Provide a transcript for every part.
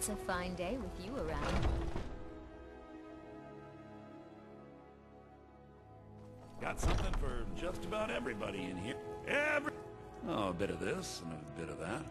It's a fine day with you around. Got something for just about everybody in here. Oh, a bit of this and a bit of that.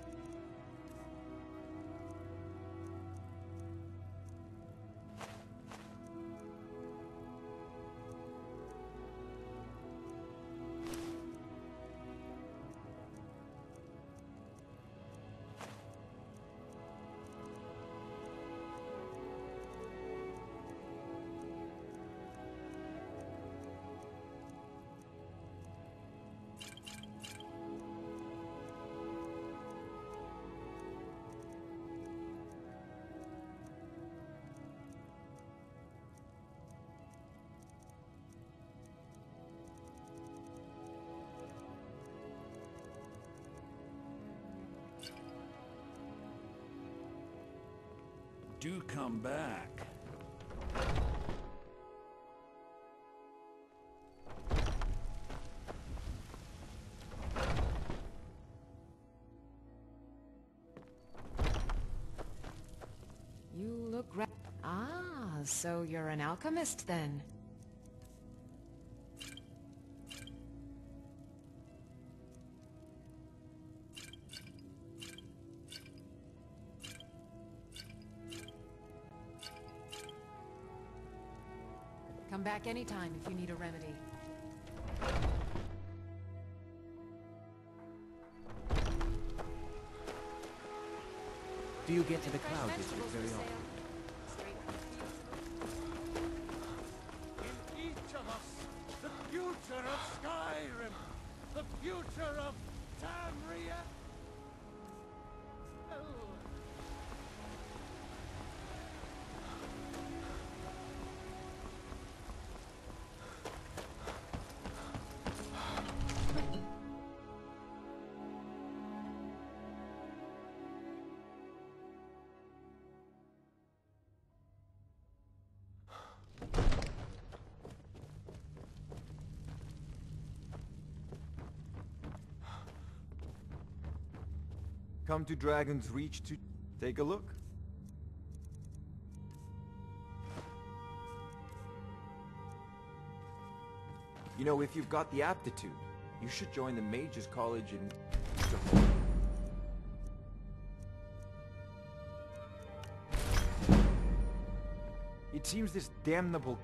Do come back. You look so you're an alchemist then? Come back anytime if you need a remedy. Do you get to the Cloud District very often? In each of us, the future of Skyrim, the future of Tamriel. Come to Dragon's Reach to take a look? You know, if you've got the aptitude, you should join the Mages College in... It seems this damnable...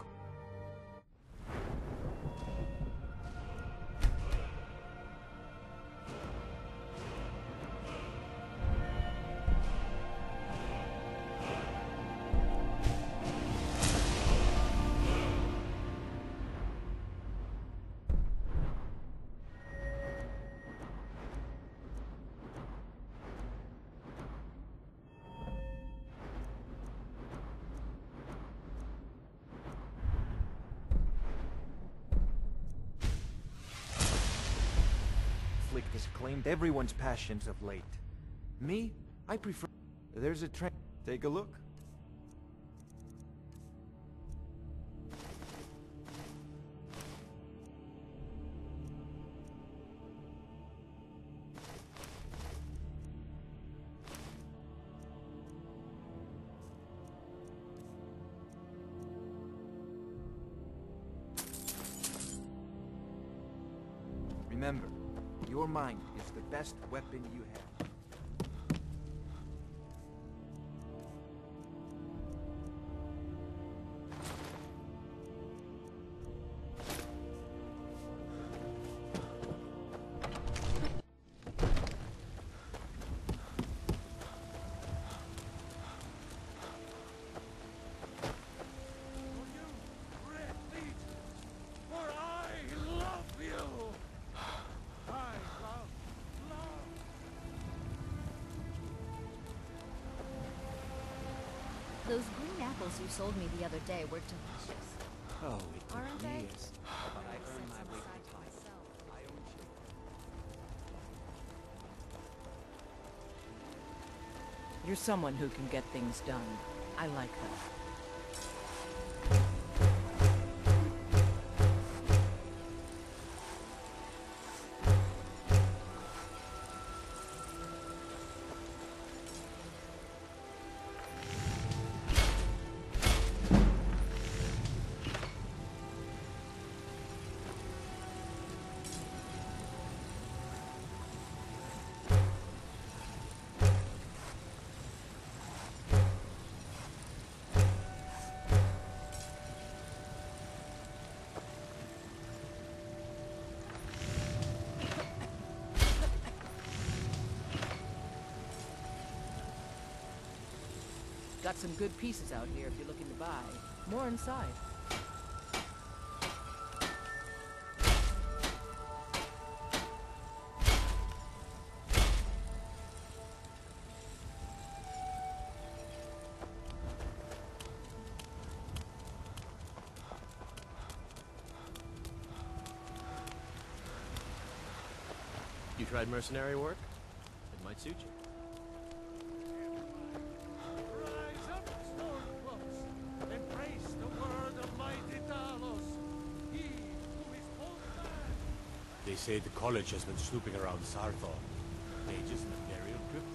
has claimed everyone's passions of late. Me? I prefer... There's a train. Take a look. Remember, your mind is the best weapon you have. Those green apples you sold me the other day were delicious. Oh, it took Aren't they? years. But I earned my weight in time. I own you. You're someone who can get things done. I like that. Got some good pieces out here if you're looking to buy. More inside. You tried mercenary work? It might suit you. Rise up, Stormcloaks! Embrace the word of mighty Talos! He who is both man! They say the college has been snooping around Sarthor. Pages in the burial crypt.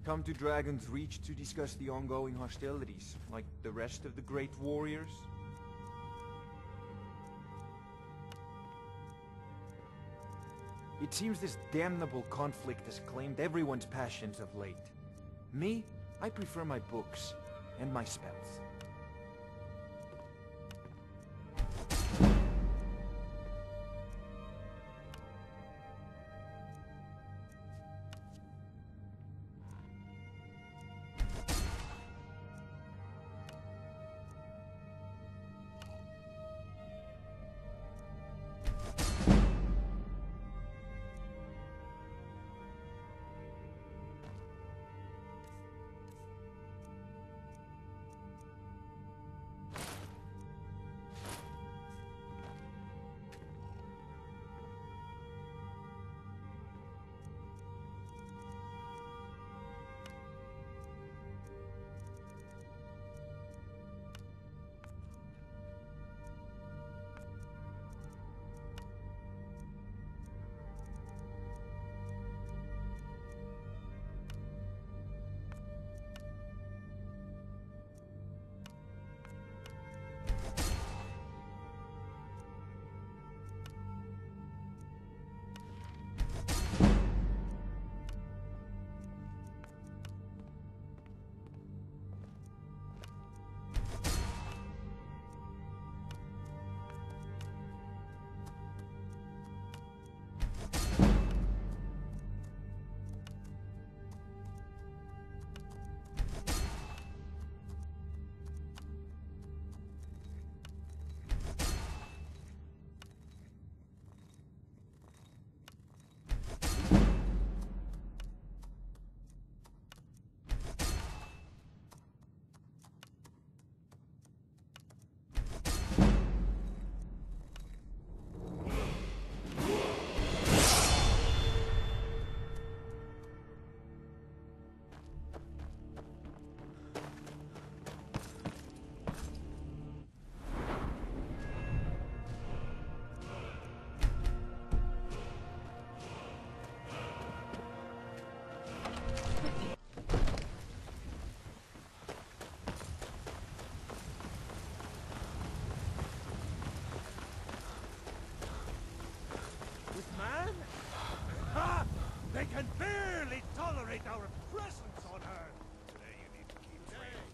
Come to Dragon's Reach to discuss the ongoing hostilities, like the rest of the great warriors? It seems this damnable conflict has claimed everyone's passions of late. Me, I prefer my books and my spells. They can barely tolerate our presence on Earth! Today you need to keep training.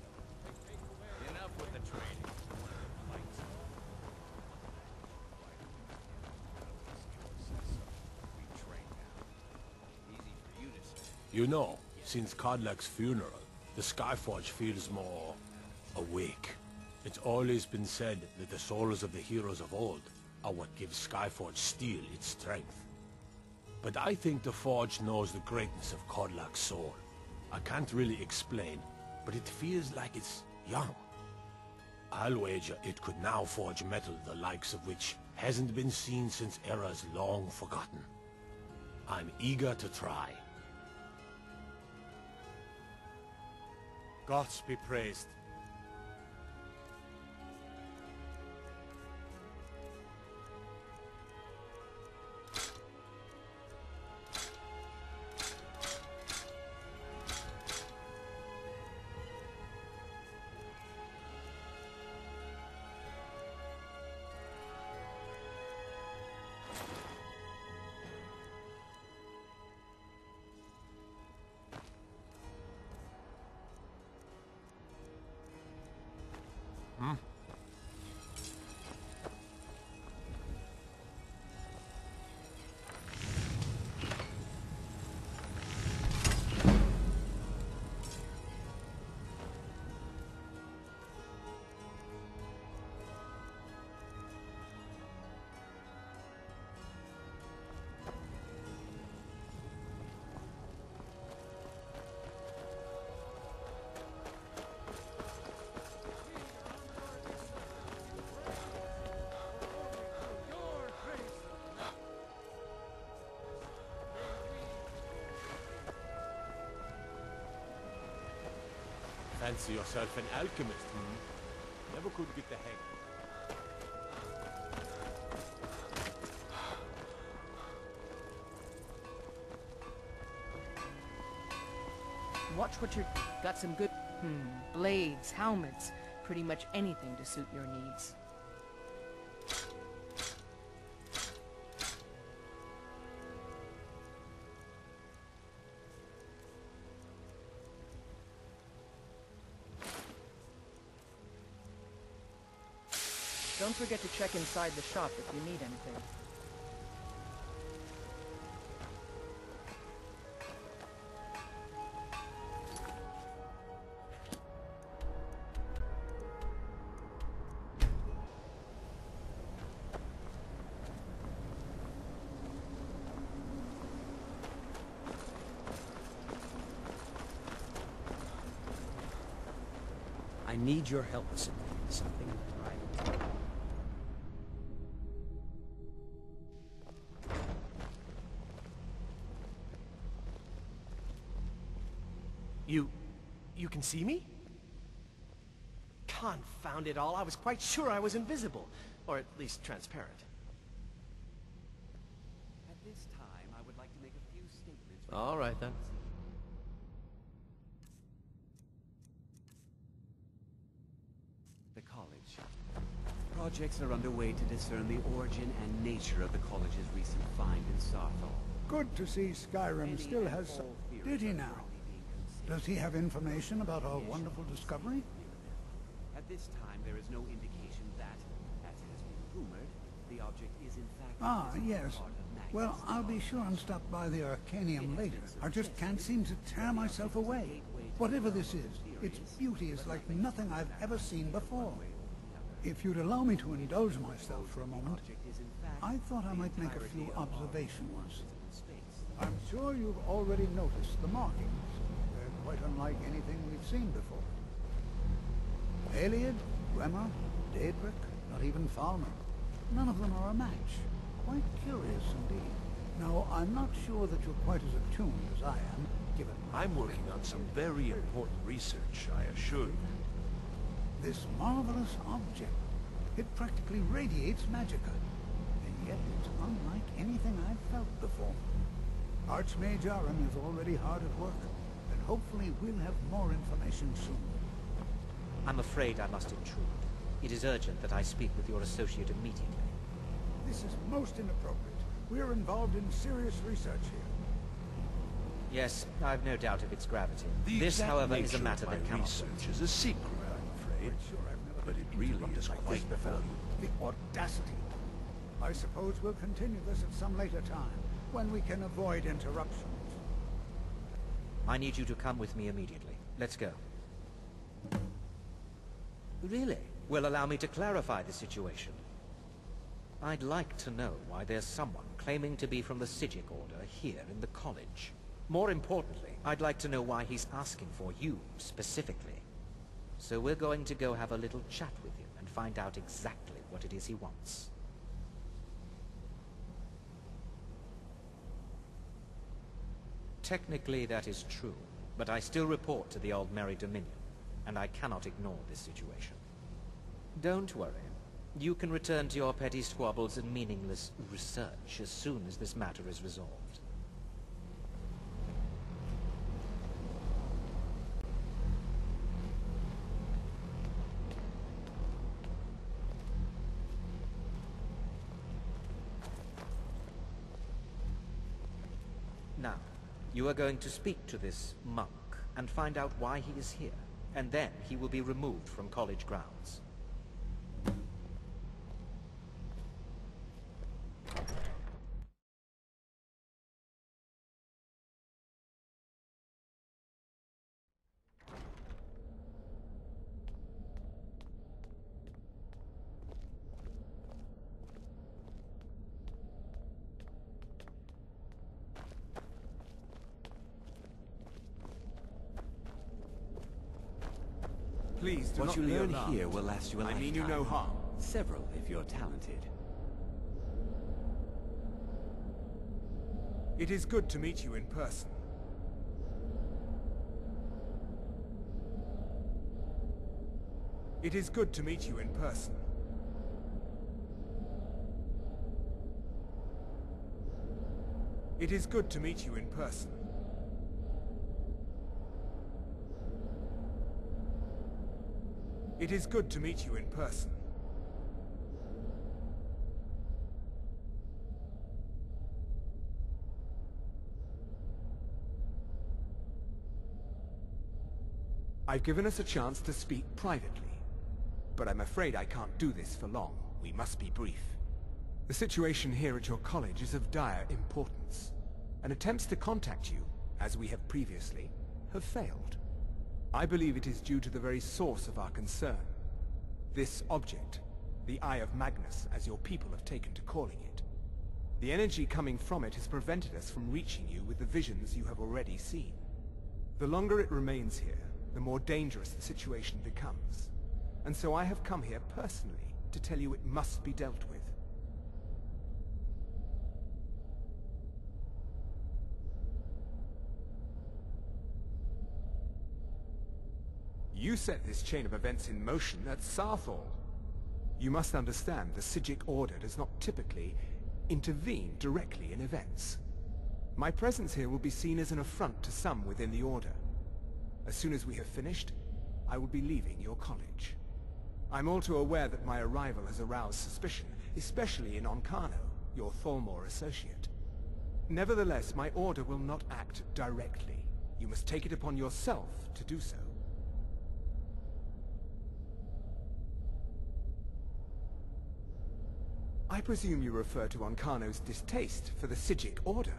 Enough with the training. We train now. Easy for you to say. You know, since Kodlak's funeral, the Skyforge feels more awake. It's always been said that the souls of the heroes of old are what gives Skyforge steel its strength. But I think the Forge knows the greatness of Kodlak's soul. I can't really explain, but it feels like it's young. I'll wager it could now forge metal the likes of which hasn't been seen since eras long forgotten. I'm eager to try. Gods be praised. Fancy yourself an alchemist, hmm? Never could get the hang. Watch what you're... Got some good... blades, helmets, pretty much anything to suit your needs. Don't forget to check inside the shop if you need anything. I need your help with something. You can see me? Confound it all, I was quite sure I was invisible. Or at least transparent. At this time, I would like to make a few statements. All right, then. The college. Projects are underway to discern the origin and nature of the college's recent find in Sarthal. Good to see Skyrim still has some... Did he now? Does he have information about our wonderful discovery? At this time, there is no indication that, as has been rumored, the object is in fact... Ah, yes. Well, I'll be sure and stop by the Arcanium later. I just can't seem to tear myself away. Whatever this is, its beauty is like nothing I've ever seen before. If you'd allow me to indulge myself for a moment, I thought I might make a few observations. I'm sure you've already noticed the markings. They're quite unlike anything we've seen before. Aliad, Bremer, Daedric, not even Falmer. None of them are a match. Quite curious indeed. Now, I'm not sure that you're quite as attuned as I am, given... I'm working on some very important research, I assure you. This marvelous object, it practically radiates magicka. And yet it's unlike anything I've felt before. Archmage Aram is already hard at work, and hopefully we'll have more information soon. I'm afraid I must intrude. It is urgent that I speak with your associate immediately. This is most inappropriate. We're involved in serious research here. Yes, I've no doubt of its gravity. The This, exact however, is a nature matter of my that cannot research is a secret, I'm afraid. Sure, I've never But been it really interrupted is like this quite before. valuable. The audacity. I suppose we'll continue this at some later time, when we can avoid interruptions. I need you to come with me immediately. Let's go. Really? Well, allow me to clarify the situation. I'd like to know why there's someone claiming to be from the Psijic Order here in the college. More importantly, I'd like to know why he's asking for you, specifically. So we're going to go have a little chat with him and find out exactly what it is he wants. Technically, that is true, but I still report to the Old Merry Dominion, and I cannot ignore this situation. Don't worry. You can return to your petty squabbles and meaningless research as soon as this matter is resolved. Now, you are going to speak to this monk and find out why he is here, and then he will be removed from college grounds. Please do What not you be learn alarmed. here will last you a lifetime. I mean you no harm. Several, if you're talented. It is good to meet you in person. It is good to meet you in person. It is good to meet you in person. It is good to meet you in person. I've given us a chance to speak privately, but I'm afraid I can't do this for long. We must be brief. The situation here at your college is of dire importance, and attempts to contact you, as we have previously, have failed. I believe it is due to the very source of our concern. This object, the Eye of Magnus, as your people have taken to calling it. The energy coming from it has prevented us from reaching you with the visions you have already seen. The longer it remains here, the more dangerous the situation becomes. And so I have come here personally to tell you it must be dealt with. You set this chain of events in motion at Sarthal. You must understand the Psijic Order does not typically intervene directly in events. My presence here will be seen as an affront to some within the Order. As soon as we have finished, I will be leaving your college. I'm all too aware that my arrival has aroused suspicion, especially in Onkano, your Thalmor associate. Nevertheless, my order will not act directly. You must take it upon yourself to do so. I presume you refer to Onkano's distaste for the Psijic Order.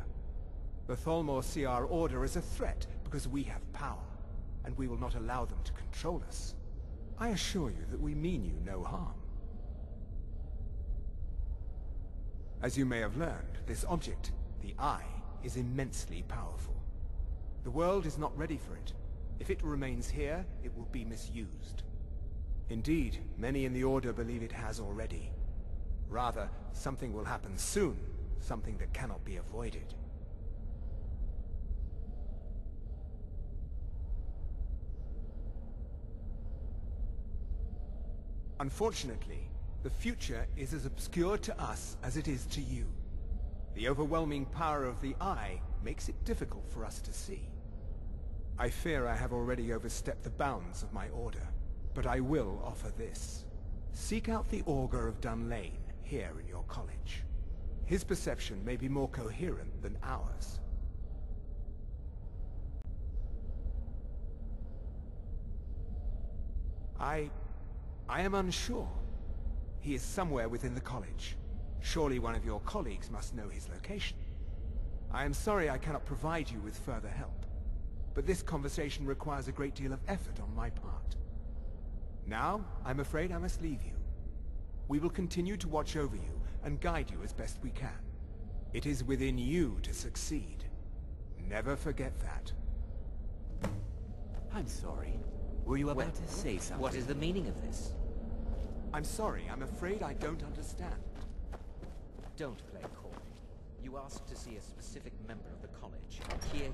The Thalmor see our order as a threat because we have power, and we will not allow them to control us. I assure you that we mean you no harm. As you may have learned, this object, the Eye, is immensely powerful. The world is not ready for it. If it remains here, it will be misused. Indeed, many in the Order believe it has already. Rather, something will happen soon, something that cannot be avoided. Unfortunately, the future is as obscure to us as it is to you. The overwhelming power of the Eye makes it difficult for us to see. I fear I have already overstepped the bounds of my order, but I will offer this. Seek out the Augur of Dunlain here in your college. His perception may be more coherent than ours. I am unsure. He is somewhere within the college. Surely one of your colleagues must know his location. I am sorry I cannot provide you with further help, but this conversation requires a great deal of effort on my part. Now, I'm afraid I must leave you. We will continue to watch over you and guide you as best we can. It is within you to succeed. Never forget that. I'm sorry. Were you about to say something? What is the meaning of this? I'm sorry, I'm afraid I don't understand. Don't play coy. You asked to see a specific member of the college. Here...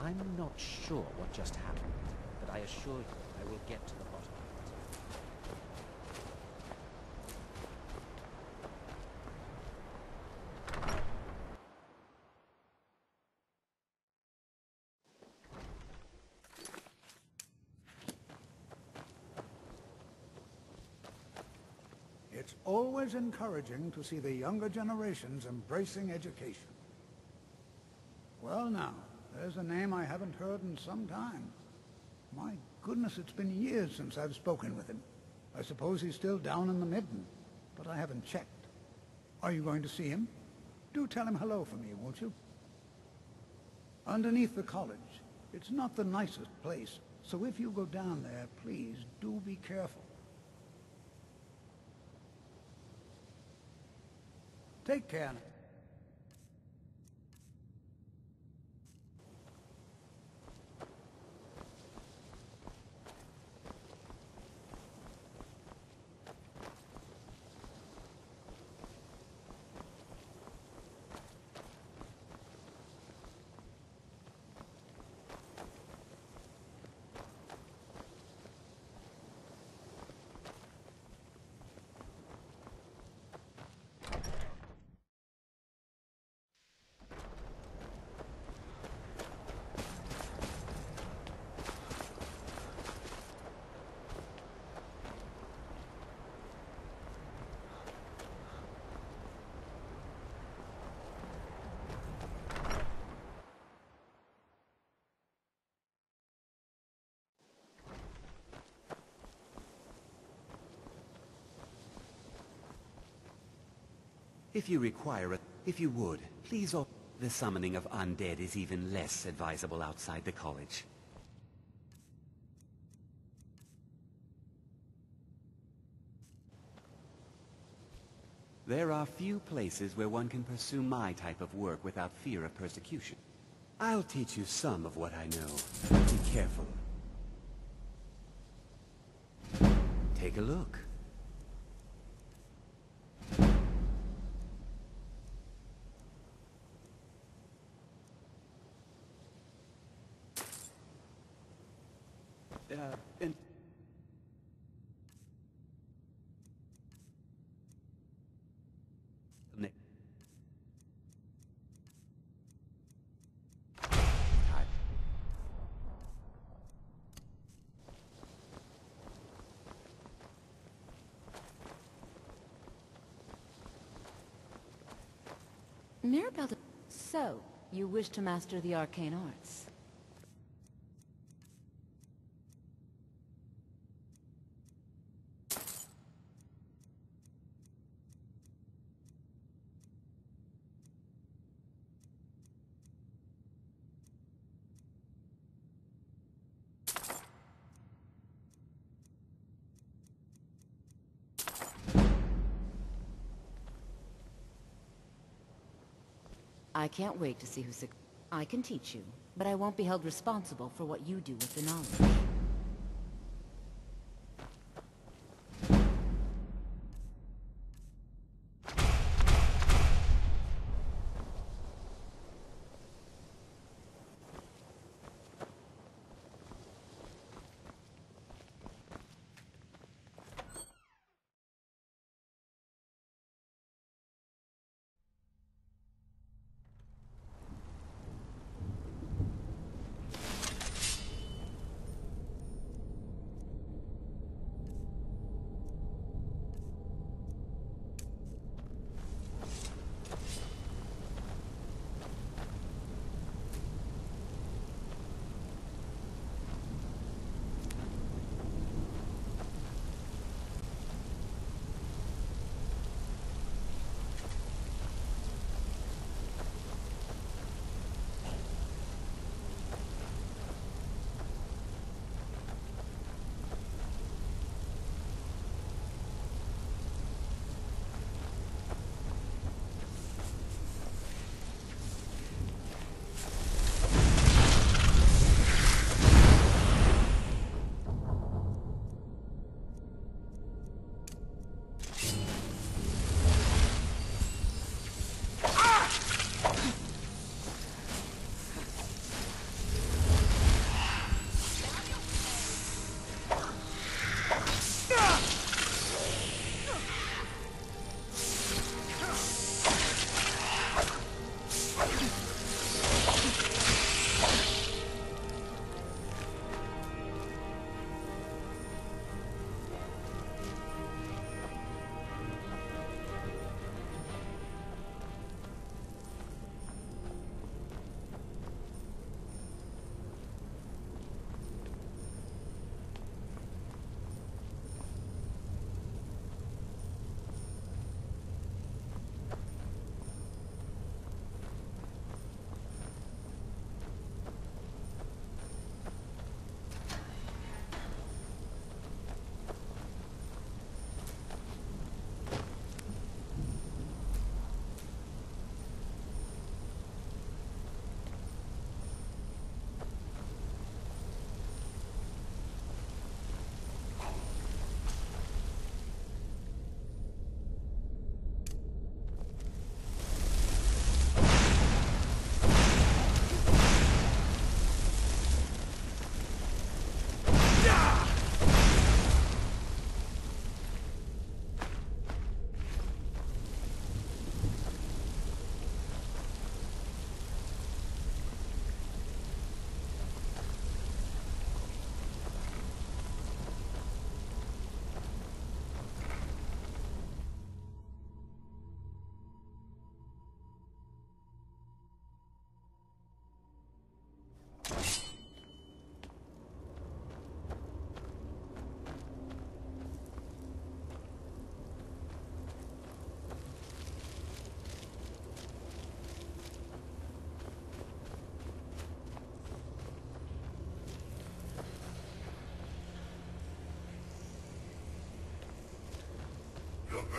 I'm not sure what just happened, but I assure you I will get to the bottom of it. It's always encouraging to see the younger generations embracing education. Well now, there's a name I haven't heard in some time. My goodness, it's been years since I've spoken with him. I suppose he's still down in the Midden, but I haven't checked. Are you going to see him? Do tell him hello for me, won't you? Underneath the college. It's not the nicest place, so if you go down there, please do be careful. Take care. If you would, please the summoning of undead is even less advisable outside the college. There are few places where one can pursue my type of work without fear of persecution. I'll teach you some of what I know. Be careful. Take a look. And Mirabelle, so, you wish to master the arcane arts? I can't wait to see who I can teach you, but I won't be held responsible for what you do with the knowledge.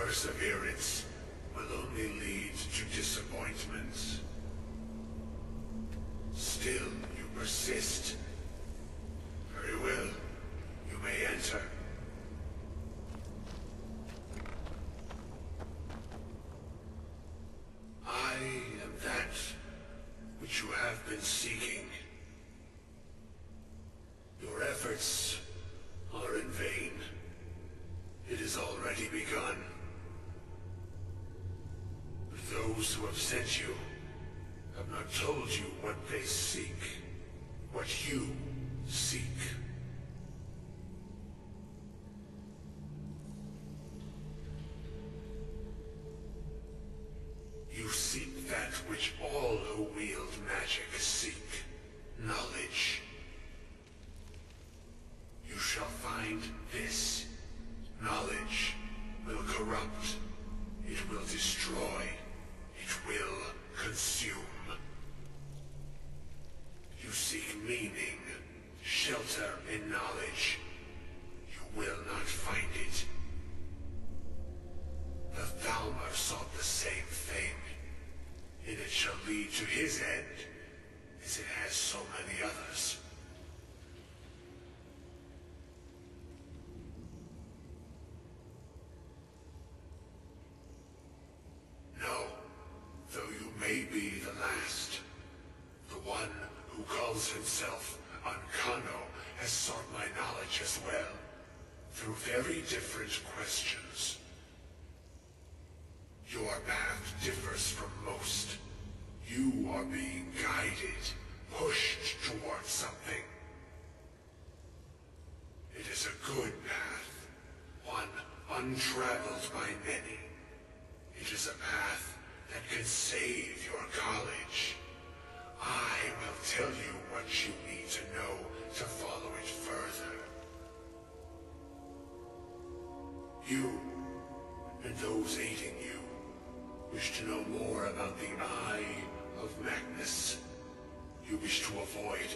perseverance will only lead to disappointments. Still, you persist. Very well. You may enter. I am that which you have been seeking. Your efforts are in vain. It has already begun. Those who have sent you have not told you what they seek, what you seek. You seek that which all who wield magic seek, knowledge. You shall find this. Knowledge will corrupt. It will destroy. It will consume. You seek meaning, shelter in knowledge. You will not find it. The Thalmor sought the same thing, and it shall lead to his end, as it has so many others. No, though you may be the last, the one who calls himself Ancano has sought my knowledge as well, through very different questions. Your path differs from most. You are being guided, pushed towards something. It is a good path, one untraveled by many. It is a path that can save your college. I will tell you what you need to know to follow it further. You, and those aiding you, wish to know more about the Eye of Magnus. You wish to avoid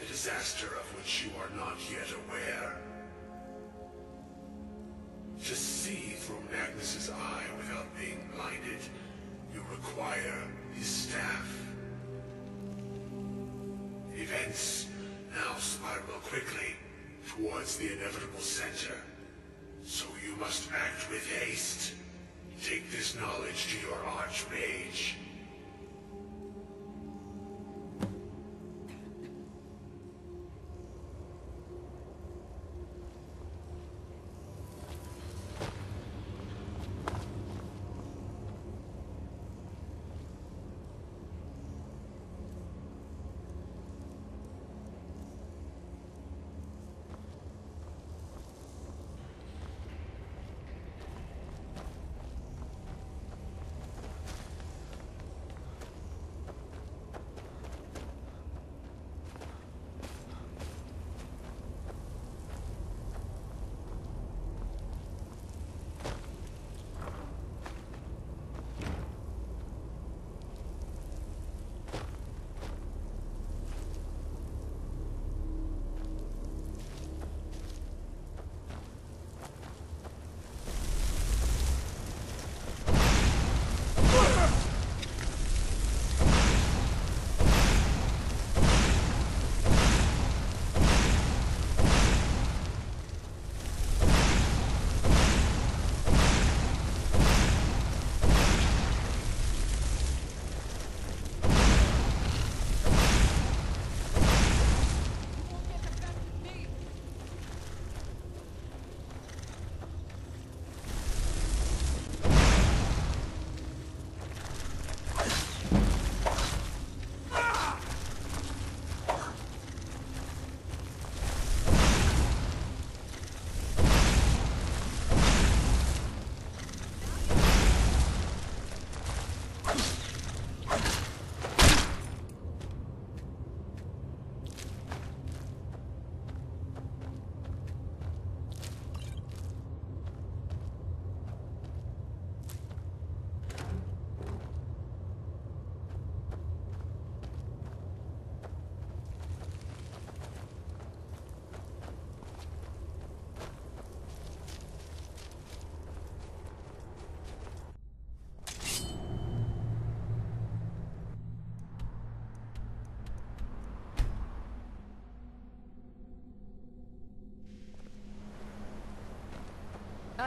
the disaster of which you are not yet aware. To see through Magnus's eye without being blinded, you require his staff. Events now spiral quickly towards the inevitable center, so you must act with haste. Take this knowledge to your Archmage.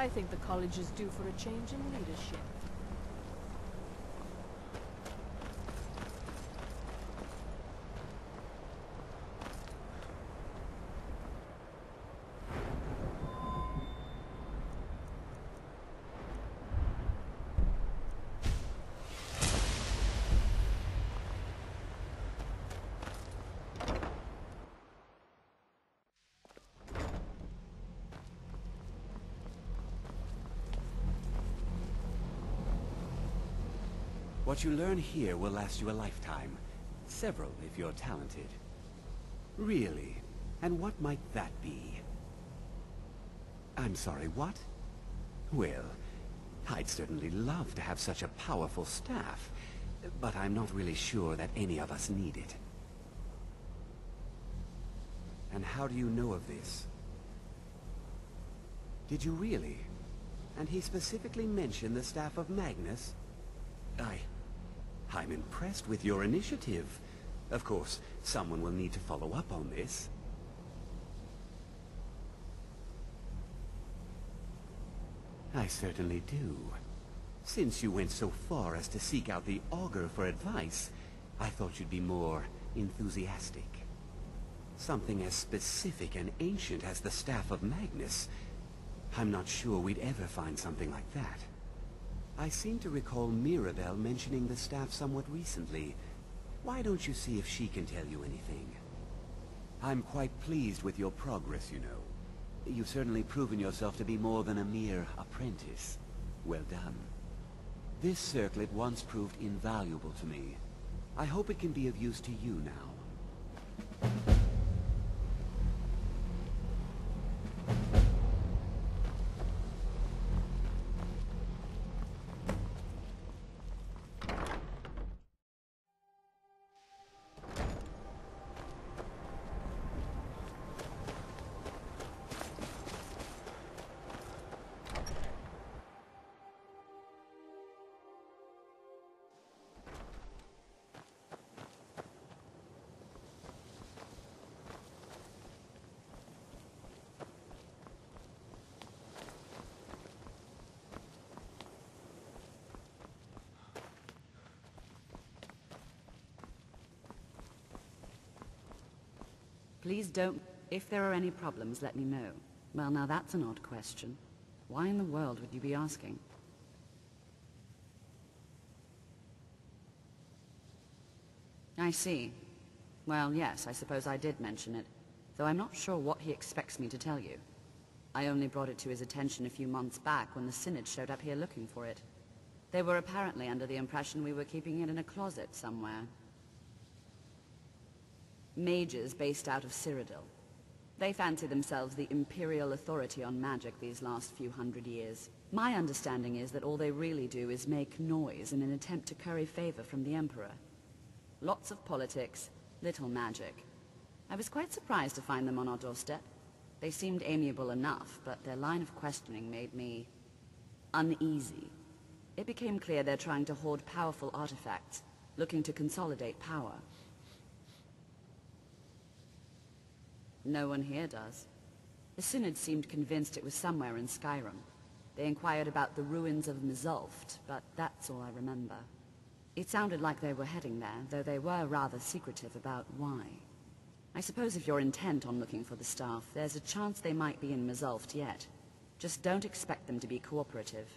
I think the college is due for a change in leadership. What you learn here will last you a lifetime. Several, if you're talented. Really? And what might that be? I'm sorry, what? Well, I'd certainly love to have such a powerful staff, but I'm not really sure that any of us need it. And how do you know of this? Did you really? And he specifically mentioned the staff of Magnus? I'm impressed with your initiative. Of course, someone will need to follow up on this. I certainly do. Since you went so far as to seek out the Augur for advice, I thought you'd be more enthusiastic. Something as specific and ancient as the Staff of Magnus. I'm not sure we'd ever find something like that. I seem to recall Mirabelle mentioning the staff somewhat recently. Why don't you see if she can tell you anything? I'm quite pleased with your progress, you know. You've certainly proven yourself to be more than a mere apprentice. Well done. This circlet once proved invaluable to me. I hope it can be of use to you now. Please don't. If there are any problems, let me know. Well, now that's an odd question. Why in the world would you be asking? I see. Well, yes, I suppose I did mention it, though I'm not sure what he expects me to tell you. I only brought it to his attention a few months back when the Synod showed up here looking for it. They were apparently under the impression we were keeping it in a closet somewhere. Mages based out of Cyrodiil. They fancy themselves the imperial authority on magic these last few hundred years. My understanding is that all they really do is make noise in an attempt to curry favor from the Emperor. Lots of politics, little magic. I was quite surprised to find them on our doorstep. They seemed amiable enough, but their line of questioning made me uneasy. It became clear they're trying to hoard powerful artifacts, looking to consolidate power. No one here does. The Synod seemed convinced it was somewhere in Skyrim. They inquired about the ruins of Mizulft, but that's all I remember. It sounded like they were heading there, though they were rather secretive about why. I suppose if you're intent on looking for the staff, there's a chance they might be in Mizulft yet. Just don't expect them to be cooperative.